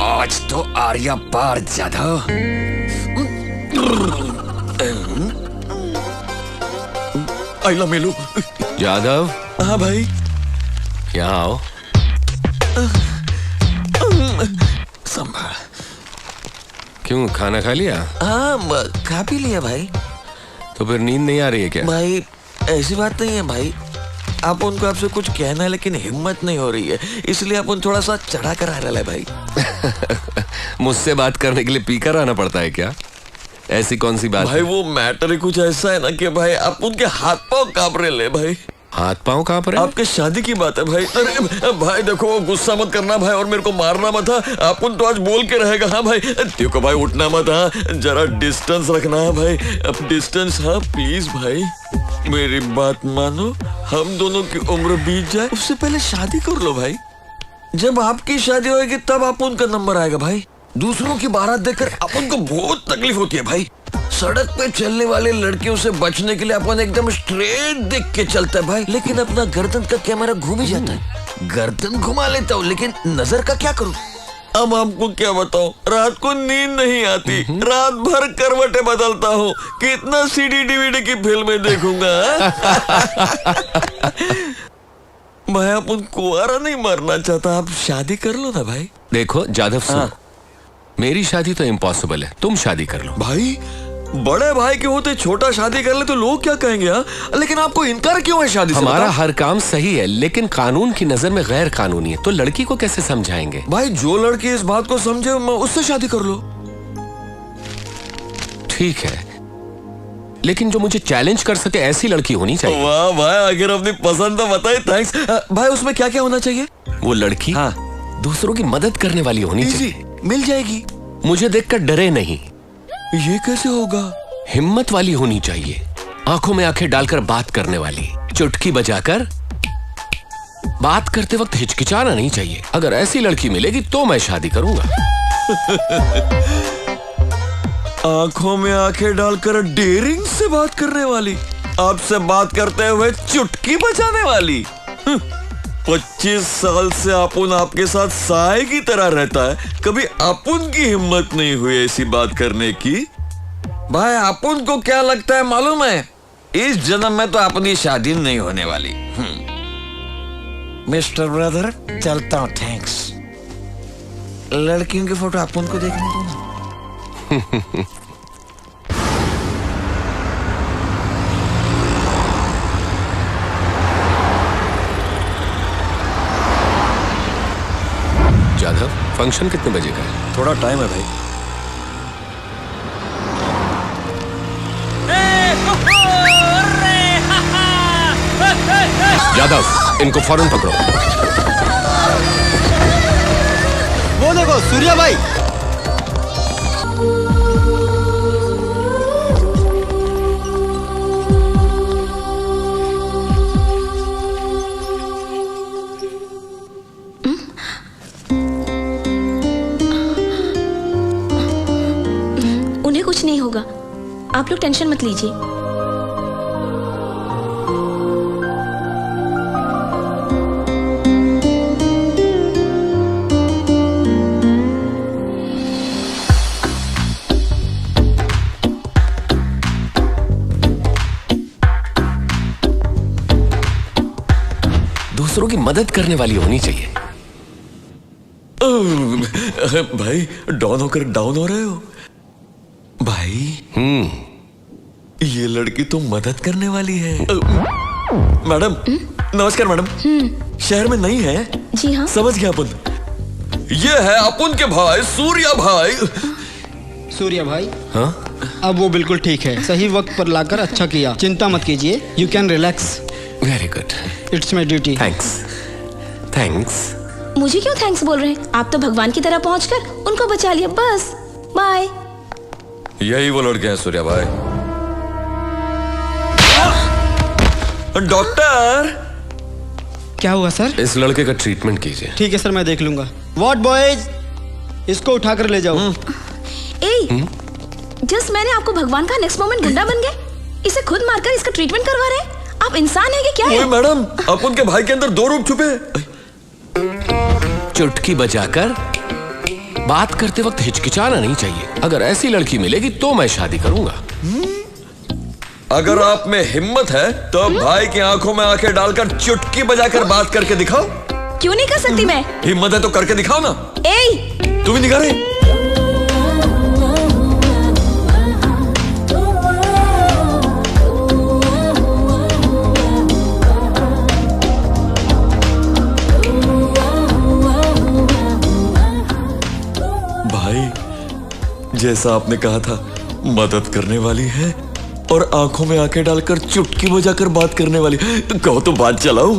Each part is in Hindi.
आज तो आर्या पार जाधव। आइला मेलू। जाधव। हाँ भाई। यहाँ आओ। संभाल। क्यों, खाना खा लिया? हाँ खा भी लिया भाई। तो फिर नींद नहीं आ रही है क्या? भाई ऐसी बात नहीं है भाई, आप उनको आपसे कुछ कहना है लेकिन हिम्मत नहीं हो रही है, इसलिए आप उन थोड़ा सा चढ़ा कर आ रहा है भाई। मुझसे बात करने के लिए पीकर आना पड़ता है क्या? ऐसी कौन सी बात भाई है? वो मैटर ही कुछ ऐसा है ना कि भाई आप उनके हाथ पांव कांप रहे ले भाई। हाथ पांव कांप रहे? आपके शादी की बात है भाई। अरे भाई देखो, गुस्सा मत करना भाई और मेरे को मारना मत। आप उन तो आज बोल के रहेगा। हाँ भाई देखो भाई, उठना मत। हाँ जरा डिस्टेंस रखना है भाई, अब डिस्टेंस। हाँ प्लीज भाई मेरी बात मानो, हम दोनों की उम्र बीत जाए उससे पहले शादी कर लो भाई। जब आपकी शादी होगी तब आप उनका नंबर आएगा भाई। दूसरों की बारात देखकर अपन को बहुत तकलीफ होती है भाई। सड़क पे चलने वाली लड़कियों से बचने के लिए अपन एकदम स्ट्रेट देख के चलता है भाई, लेकिन अपना गर्दन का कैमरा घूम ही जाता है। गर्दन घुमा लेता हूँ लेकिन नजर का क्या करूँ। अब आपको क्या बताऊं, रात को नींद नहीं आती, रात भर करवटें बदलता हूँ, कितना सीडी डीवीडी की फिल्में देखूंगा। भाई अपन कुंवारा नहीं मरना चाहता, आप शादी कर लो ना भाई। देखो जाधव सुनो, मेरी शादी तो इम्पॉसिबल है, तुम शादी कर लो। भाई बड़े भाई के होते छोटा शादी कर ले तो लोग क्या कहेंगे? लेकिन आपको इनकार क्यों है शादी से? हमारा हर काम सही है लेकिन कानून की नजर में गैर कानूनी है, तो लड़की को कैसे समझाएंगे? भाई जो लड़की इस बात को समझे उससे शादी कर लो। ठीक है, लेकिन जो मुझे चैलेंज कर सके ऐसी लड़की होनी चाहिए। वाह भाई, अगर अपनी पसंद तो बताइए। थैंक्स भाई। उसमें क्या क्या होना चाहिए? वो लड़की दूसरों की मदद करने वाली होनी चाहिए। मिल जाएगी। मुझे देखकर डरे नहीं। ये कैसे होगा? हिम्मत वाली होनी चाहिए, आंखों में आंखें डालकर बात करने वाली, चुटकी बजाकर बात करते वक्त हिचकिचाना नहीं चाहिए। अगर ऐसी लड़की मिलेगी तो मैं शादी करूंगा। आंखों में आंखें डालकर डेयरिंग से बात करने वाली, आपसे बात करते हुए चुटकी बजाने वाली। 25 साल से अपुन आपके साथ साए की तरह रहता है, कभी अपुन की हिम्मत नहीं हुई ऐसी बात करने की। भाई अपुन को क्या लगता है मालूम है, इस जन्म में तो अपनी शादी नहीं होने वाली। मिस्टर ब्रदर चलता हूँ, थैंक्स। लड़कियों की फोटो अपुन को देखने दो ना। जाधव, फंक्शन कितने बजे का है? थोड़ा टाइम है भाई। जाधव, इनको फौरन पकड़ो। वो देखो सूर्या भाई। कुछ नहीं होगा, आप लोग टेंशन मत लीजिए। दूसरों की मदद करने वाली होनी चाहिए। भाई डाउन होकर डाउन हो रहे हो भाई। ये लड़की तो मदद करने वाली है। मैडम नमस्कार मैडम। शहर में नहीं है? जी हाँ समझ गया अपन। ये है अपन के भाई सूर्या भाई। सूर्या भाई? हाँ? अब वो बिल्कुल ठीक है, सही वक्त पर लाकर अच्छा किया, चिंता मत कीजिए, you can relax. Very good, it's my duty. Thanks. Thanks. मुझे क्यों थैंक्स बोल रहे हैं? आप तो भगवान की तरह पहुंचकर उनको बचा लिया, बस। बाय। यही वो लड़के हैं सूर्या भाई। डॉक्टर क्या हुआ सर? इस लड़के का ट्रीटमेंट कीजिए। ठीक है सर, मैं देख लूंगा। व्हाट बॉयज, इसको उठाकर ले जाओ। जस्ट मैंने आपको भगवान का, नेक्स्ट मोमेंट गुंडा बन गए। इसे खुद मारकर इसका ट्रीटमेंट करवा रहे हैं। आप इंसान है कि क्या है? मैडम अपन के भाई के अंदर 2 रूप छुपे। चुटकी बजाकर बात करते वक्त हिचकिचाना नहीं चाहिए। अगर ऐसी लड़की मिलेगी तो मैं शादी करूंगा। अगर आप में हिम्मत है तो भाई की आंखों में आंखें डालकर चुटकी बजाकर बात करके दिखाओ। क्यों नहीं कर सकती मैं? हिम्मत है तो करके दिखाओ ना। ए, तू भी दिखा रही। भाई जैसा आपने कहा था, मदद करने वाली है और आंखों में आंखें डालकर चुटकी बजाकर बात करने वाली। कहो तो बात चलाओ।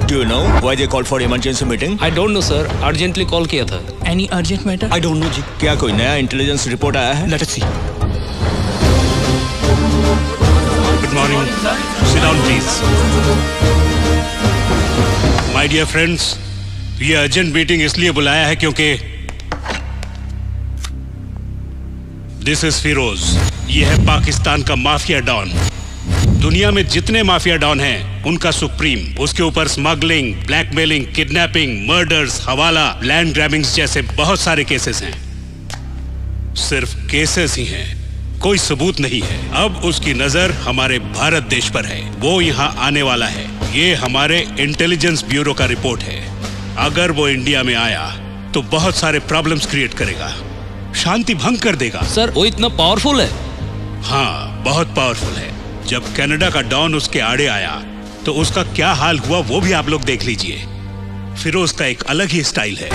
Do you know why they called for emergency meeting? I don't know sir, urgently call किया था। Any urgent matter? I don't know जी। क्या कोई नया इंटेलिजेंस रिपोर्ट आया है? Let us see. Good morning. Sit down, please. My dear friends, ये अर्जेंट मीटिंग इसलिए बुलाया है क्योंकि दिस इज फिरोज। ये है पाकिस्तान का माफिया डॉन। दुनिया में जितने माफिया डॉन हैं, उनका सुप्रीम। उसके ऊपर स्मगलिंग, ब्लैकमेलिंग, किडनैपिंग, मर्डर्स, हवाला, लैंड ग्रैबिंग्स जैसे बहुत सारे केसेस हैं। सिर्फ केसेस ही हैं, कोई सबूत नहीं है। अब उसकी नजर हमारे भारत देश पर है। वो यहाँ आने वाला है। ये हमारे इंटेलिजेंस ब्यूरो का रिपोर्ट है। अगर वो इंडिया में आया तो बहुत सारे प्रॉब्लम्स क्रिएट करेगा, शांति भंग कर देगा। सर वो इतना पावरफुल है? हाँ, बहुत पावरफुल है। जब कनाडा का डॉन उसके आड़े आया तो उसका क्या हाल हुआ वो भी आप लोग देख लीजिए। फिरोज का एक अलग ही स्टाइल है।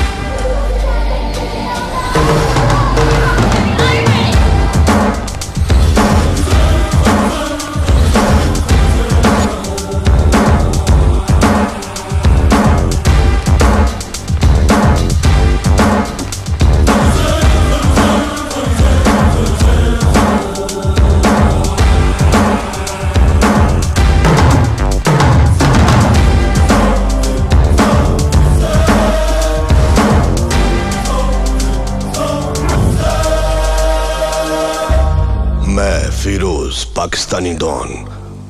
फिरोज पाकिस्तानी डॉन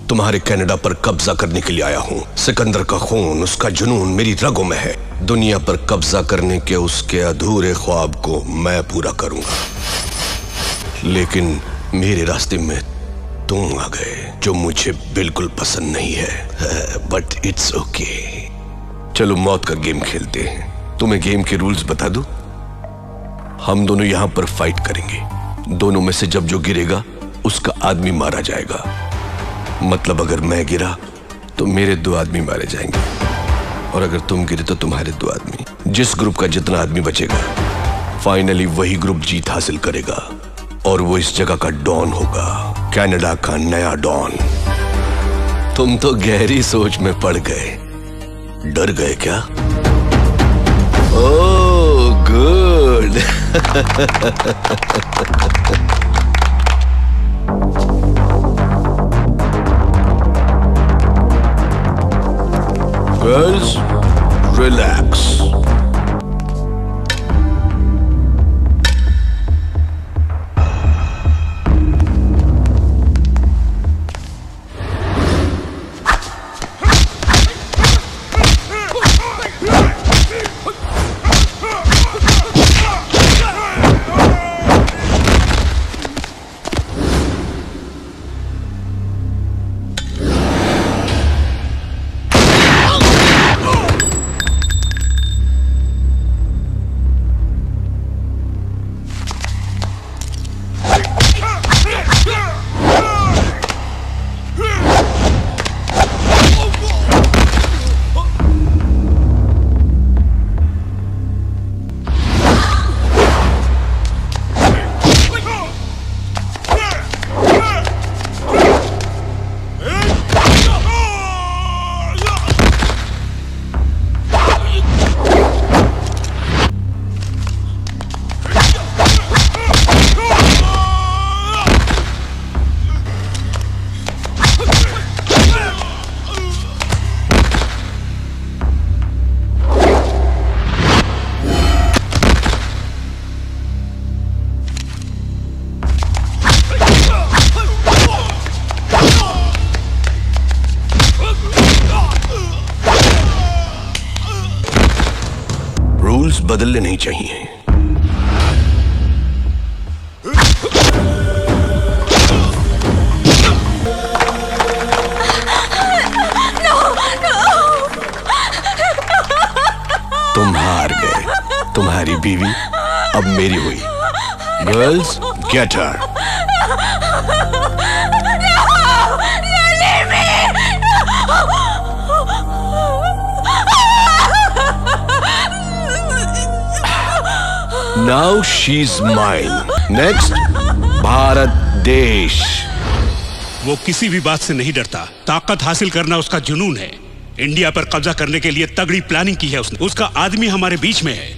तुम्हारे कनाडा पर कब्जा करने के लिए आया हूँ। सिकंदर का खून, उसका जुनून मेरी रगों में है। दुनिया पर कब्जा करने के उसके अधूरे ख्वाब को मैं पूरा करूंगा। लेकिन मेरे रास्ते में तुम आ गए, जो मुझे बिल्कुल पसंद नहीं है। But it's okay. चलो मौत का गेम खेलते हैं। तुम्हें गेम के रूल्स बता दूं? हम दोनों यहां पर फाइट करेंगे। दोनों में से जब जो गिरेगा उसका आदमी मारा जाएगा। मतलब अगर मैं गिरा तो मेरे 2 आदमी मारे जाएंगे, और अगर तुम गिरे तो तुम्हारे 2 आदमी। जिस ग्रुप का जितना आदमी बचेगा, फाइनली वही ग्रुप जीत हासिल करेगा, और वो इस जगह का डॉन होगा, कनाडा का नया डॉन। तुम तो गहरी सोच में पड़ गए। डर गए क्या? Oh good. Girls, relax. बदलने नहीं चाहिए। तुम हार गए। तुम्हारी बीवी अब मेरी हुई। Girls, get her. Now she is mine. Next, Bharat देश। वो किसी भी बात से नहीं डरता। ताकत हासिल करना उसका जुनून है। इंडिया पर कब्जा करने के लिए तगड़ी प्लानिंग की है उसने। उसका आदमी हमारे बीच में है,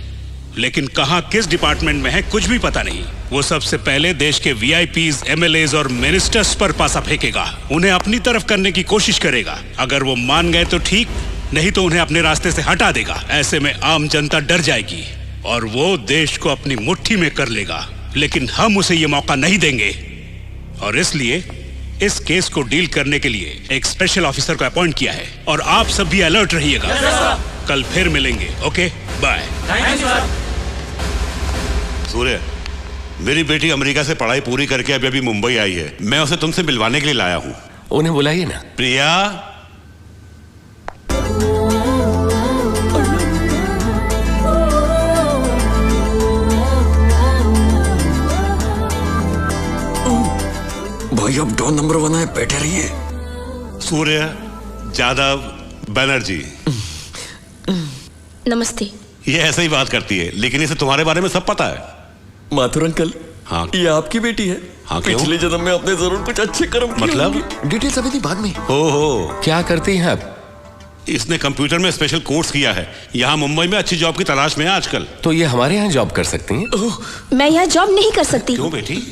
लेकिन कहां किस डिपार्टमेंट में है कुछ भी पता नहीं। वो सबसे पहले देश के वीआईपीज, एमएलएज और मिनिस्टर्स पर पासा फेंकेगा। उन्हें अपनी तरफ करने की कोशिश करेगा। अगर वो मान गए तो ठीक, नहीं तो उन्हें अपने रास्ते से हटा देगा। ऐसे में आम जनता डर जाएगी और वो देश को अपनी मुट्ठी में कर लेगा। लेकिन हम उसे ये मौका नहीं देंगे, और इसलिए इस केस को डील करने के लिए एक स्पेशल ऑफिसर को अपॉइंट किया है। और आप सब भी अलर्ट रहिएगा। कल फिर मिलेंगे। Okay, bye. सूर्य, मेरी बेटी अमेरिका से पढ़ाई पूरी करके अभी अभी मुंबई आई है। मैं उसे तुमसे मिलवाने के लिए लाया हूँ। उन्हें बुलाइए ना। प्रिया, भाई अब डॉन नंबर 1 है, बैठे रहिए। सूर्य जादव बनर्जी। नमस्ते। ये ऐसे ही बात करती है, लेकिन इसे तुम्हारे बारे में सब पता है। माथुर अंकल, हाँ। ये आपकी बेटी है। हाँ, क्यों? पिछले जन्म में आपने जरूर कुछ अच्छे कर्म किए मतलब? होंगे। डिटेल्स अभी नहीं, बाद में। हो क्या करती हैं आप? इसने कंप्यूटर में स्पेशल कोर्स किया है। यहाँ मुंबई में अच्छी जॉब की तलाश में है आजकल। तो ये हमारे यहाँ जॉब कर सकती हैं? मैं यहाँ जॉब नहीं कर सकती। क्यों बेटी?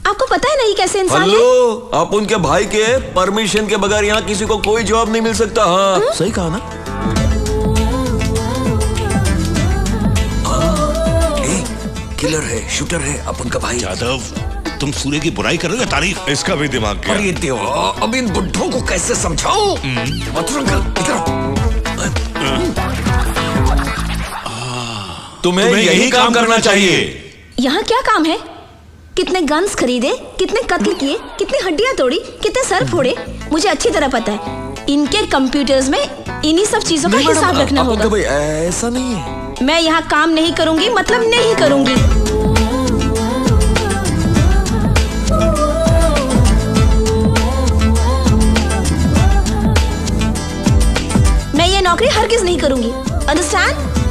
आपको पता है नहीं कैसे इंसान है? हेलो, आप उनके भाई के परमिशन के बगैर यहाँ किसी को कोई जॉब नहीं मिल सकता। हाँ, सही कहा ना? किलर है, शूटर है, अपन का भाई। जादव, तुम सूर्य की बुराई कर रहे हो या तारीफ? इसका भी दिमाग क्या? अरे देवा, अब इन बुड्ढों को कैसे समझाओ? माथुर अंकल, इधर तुम्हें यही काम करना चाहिए। यहाँ क्या काम है? कितने गन्स खरीदे, कितने कत्ल किए, कितनी हड्डियां तोड़ी, कितने सर फोड़े, मुझे अच्छी तरह पता है। इनके कंप्यूटर्स में इन्हीं सब चीजों का हिसाब रखना होगा। भाई ऐसा नहीं है। मैं यहाँ काम नहीं करूंगी, मतलब नहीं करूंगी। मैं ये नौकरी हरगिज नहीं करूंगी। अंडरस्टैंड?